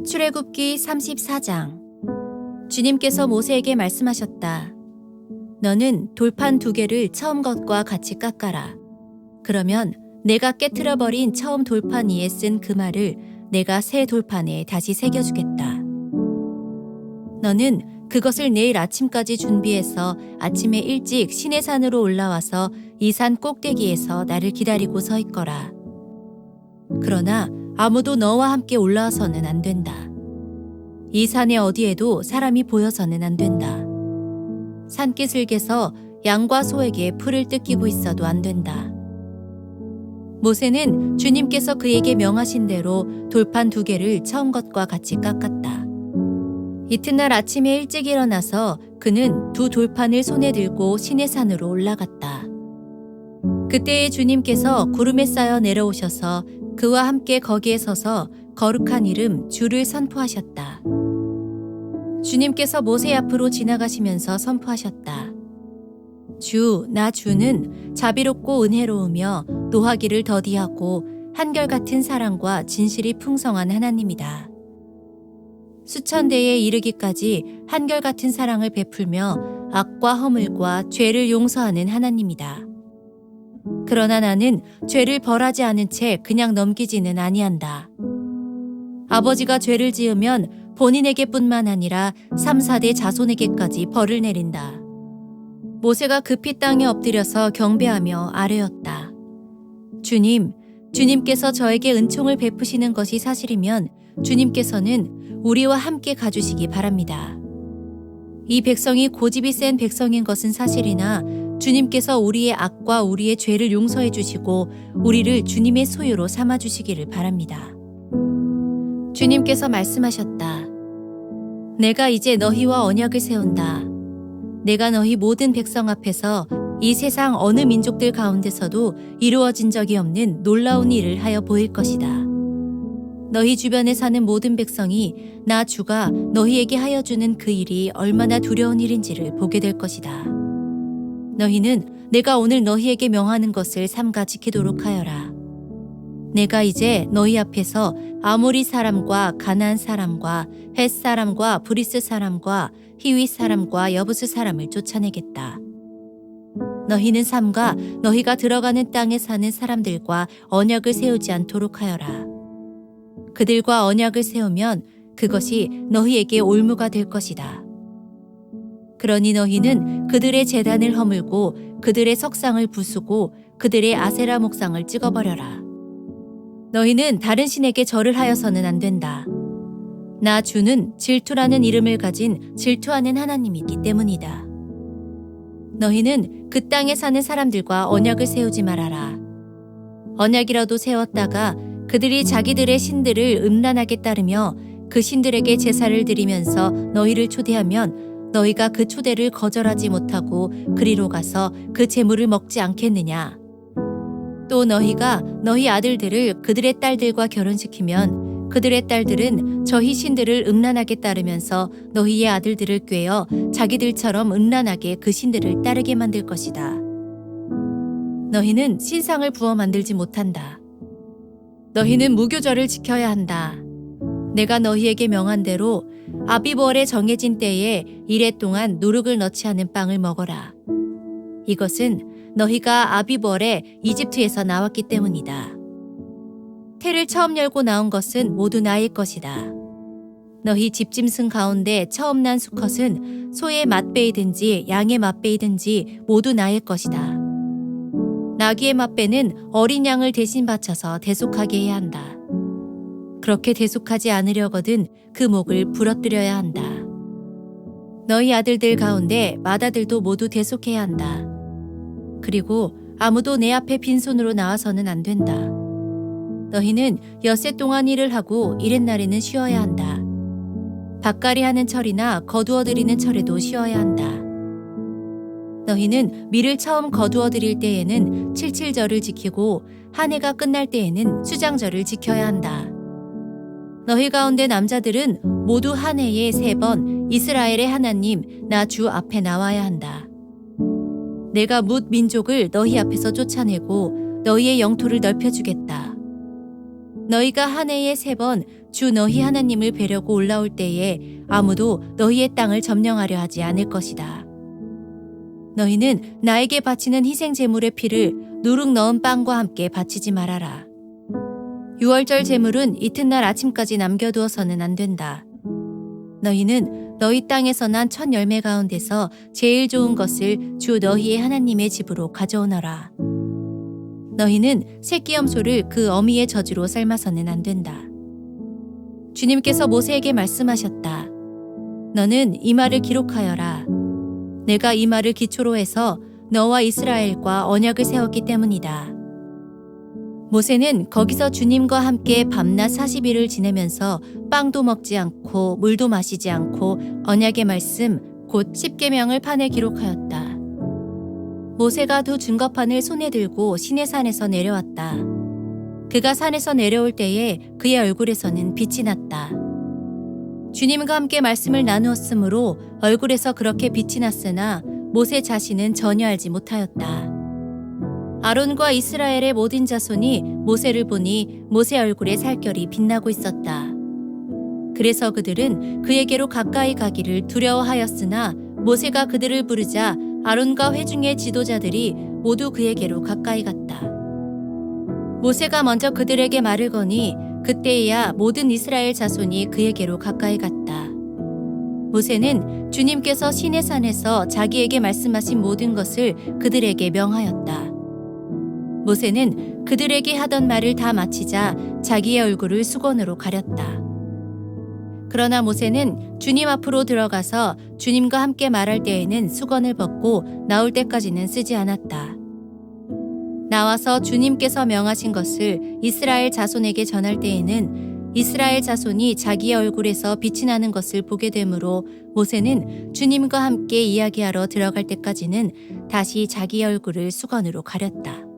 출애굽기 34장. 주님께서 모세에게 말씀하셨다. 너는 돌판 2개를 처음 것과 같이 깎아라. 그러면 내가 깨트려버린 처음 돌판 위에 쓴 그 말을 내가 새 돌판에 다시 새겨주겠다. 너는 그것을 내일 아침까지 준비해서 아침에 일찍 시내산으로 올라와서 이 산 꼭대기에서 나를 기다리고 서 있거라. 그러나 아무도 너와 함께 올라와서는 안 된다. 이 산의 어디에도 사람이 보여서는 안 된다. 산기슭에서 양과 소에게 풀을 뜯기고 있어도 안 된다. 모세는 주님께서 그에게 명하신 대로 돌판 2개를 처음 것과 같이 깎았다. 이튿날 아침에 일찍 일어나서 그는 2 돌판을 손에 들고 시내산으로 올라갔다. 그때에 주님께서 구름에 쌓여 내려오셔서 그와 함께 거기에 서서 거룩한 이름 주를 선포하셨다. 주님께서 모세 앞으로 지나가시면서 선포하셨다. 주, 나 주는 자비롭고 은혜로우며 노하기를 더디하고 한결같은 사랑과 진실이 풍성한 하나님이다. 수천 대에 이르기까지 한결같은 사랑을 베풀며 악과 허물과 죄를 용서하는 하나님이다. 그러나 나는 죄를 벌하지 않은 채 그냥 넘기지는 아니한다. 아버지가 죄를 지으면 본인에게뿐만 아니라 3, 4대 자손에게까지 벌을 내린다. 모세가 급히 땅에 엎드려서 경배하며 아뢰었다. 주님께서 저에게 은총을 베푸시는 것이 사실이면 주님께서는 우리와 함께 가주시기 바랍니다. 이 백성이 고집이 센 백성인 것은 사실이나 주님께서 우리의 악과 우리의 죄를 용서해 주시고 우리를 주님의 소유로 삼아 주시기를 바랍니다. 주님께서 말씀하셨다. 내가 이제 너희와 언약을 세운다. 내가 너희 모든 백성 앞에서 이 세상 어느 민족들 가운데서도 이루어진 적이 없는 놀라운 일을 하여 보일 것이다. 너희 주변에 사는 모든 백성이 나 주가 너희에게 하여 주는 그 일이 얼마나 두려운 일인지를 보게 될 것이다. 너희는 내가 오늘 너희에게 명하는 것을 삼가 지키도록 하여라. 내가 이제 너희 앞에서 아모리 사람과 가나안 사람과 헷 사람과 브리스 사람과 히윗 사람과 여부스 사람을 쫓아내겠다. 너희는 삼가 너희가 들어가는 땅에 사는 사람들과 언약을 세우지 않도록 하여라. 그들과 언약을 세우면 그것이 너희에게 올무가 될 것이다. 그러니 너희는 그들의 제단을 허물고 그들의 석상을 부수고 그들의 아세라 목상을 찍어버려라. 너희는 다른 신에게 절을 하여서는 안 된다. 나 주는 질투라는 이름을 가진 질투하는 하나님이기 때문이다. 너희는 그 땅에 사는 사람들과 언약을 세우지 말아라. 언약이라도 세웠다가 그들이 자기들의 신들을 음란하게 따르며 그 신들에게 제사를 드리면서 너희를 초대하면 너희가 그 초대를 거절하지 못하고 그리로 가서 그 제물을 먹지 않겠느냐. 또 너희가 너희 아들들을 그들의 딸들과 결혼시키면 그들의 딸들은 저희 신들을 음란하게 따르면서 너희의 아들들을 꾀어 자기들처럼 음란하게 그 신들을 따르게 만들 것이다. 너희는 신상을 부어 만들지 못한다. 너희는 무교절을 지켜야 한다. 내가 너희에게 명한 대로 아비벌에 정해진 때에 이래 동안 누룩을 넣지 않은 빵을 먹어라. 이것은 너희가 아비벌에 이집트에서 나왔기 때문이다. 태를 처음 열고 나온 것은 모두 나의 것이다. 너희 집짐승 가운데 처음 난 수컷은 소의 맏배이든지 양의 맏배이든지 모두 나의 것이다. 나귀의 맏배는 어린 양을 대신 바쳐서 대속하게 해야 한다. 그렇게 대속하지 않으려거든 그 목을 부러뜨려야 한다. 너희 아들들 가운데 맏아들도 모두 대속해야 한다. 그리고 아무도 내 앞에 빈손으로 나와서는 안 된다. 너희는 엿새 동안 일을 하고 이렛날에는 쉬어야 한다. 밭갈이 하는 철이나 거두어 들이는 철에도 쉬어야 한다. 너희는 밀을 처음 거두어 들일 때에는 칠칠절을 지키고 한 해가 끝날 때에는 수장절을 지켜야 한다. 너희 가운데 남자들은 모두 한 해에 3번 이스라엘의 하나님 나 주 앞에 나와야 한다. 내가 뭇 민족을 너희 앞에서 쫓아내고 너희의 영토를 넓혀주겠다. 너희가 한 해에 3번 주 너희 하나님을 뵈려고 올라올 때에 아무도 너희의 땅을 점령하려 하지 않을 것이다. 너희는 나에게 바치는 희생 제물의 피를 누룩 넣은 빵과 함께 바치지 말아라. 유월절 제물은 이튿날 아침까지 남겨두어서는 안 된다. 너희는 너희 땅에서 난 첫 열매 가운데서 제일 좋은 것을 주 너희의 하나님의 집으로 가져오너라. 너희는 새끼 염소를 그 어미의 젖으로 삶아서는 안 된다. 주님께서 모세에게 말씀하셨다. 너는 이 말을 기록하여라. 내가 이 말을 기초로 해서 너와 이스라엘과 언약을 세웠기 때문이다. 모세는 거기서 주님과 함께 밤낮 40일을 지내면서 빵도 먹지 않고 물도 마시지 않고 언약의 말씀 곧 십계명을 판에 기록하였다. 모세가 두 증거판을 손에 들고 시내산에서 내려왔다. 그가 산에서 내려올 때에 그의 얼굴에서는 빛이 났다. 주님과 함께 말씀을 나누었으므로 얼굴에서 그렇게 빛이 났으나 모세 자신은 전혀 알지 못하였다. 아론과 이스라엘의 모든 자손이 모세를 보니 모세 얼굴에 살결이 빛나고 있었다. 그래서 그들은 그에게로 가까이 가기를 두려워하였으나 모세가 그들을 부르자 아론과 회중의 지도자들이 모두 그에게로 가까이 갔다. 모세가 먼저 그들에게 말을 거니 그때에야 모든 이스라엘 자손이 그에게로 가까이 갔다. 모세는 주님께서 시내산에서 자기에게 말씀하신 모든 것을 그들에게 명하였다. 모세는 그들에게 하던 말을 다 마치자 자기의 얼굴을 수건으로 가렸다. 그러나 모세는 주님 앞으로 들어가서 주님과 함께 말할 때에는 수건을 벗고 나올 때까지는 쓰지 않았다. 나와서 주님께서 명하신 것을 이스라엘 자손에게 전할 때에는 이스라엘 자손이 자기의 얼굴에서 빛이 나는 것을 보게 되므로 모세는 주님과 함께 이야기하러 들어갈 때까지는 다시 자기의 얼굴을 수건으로 가렸다.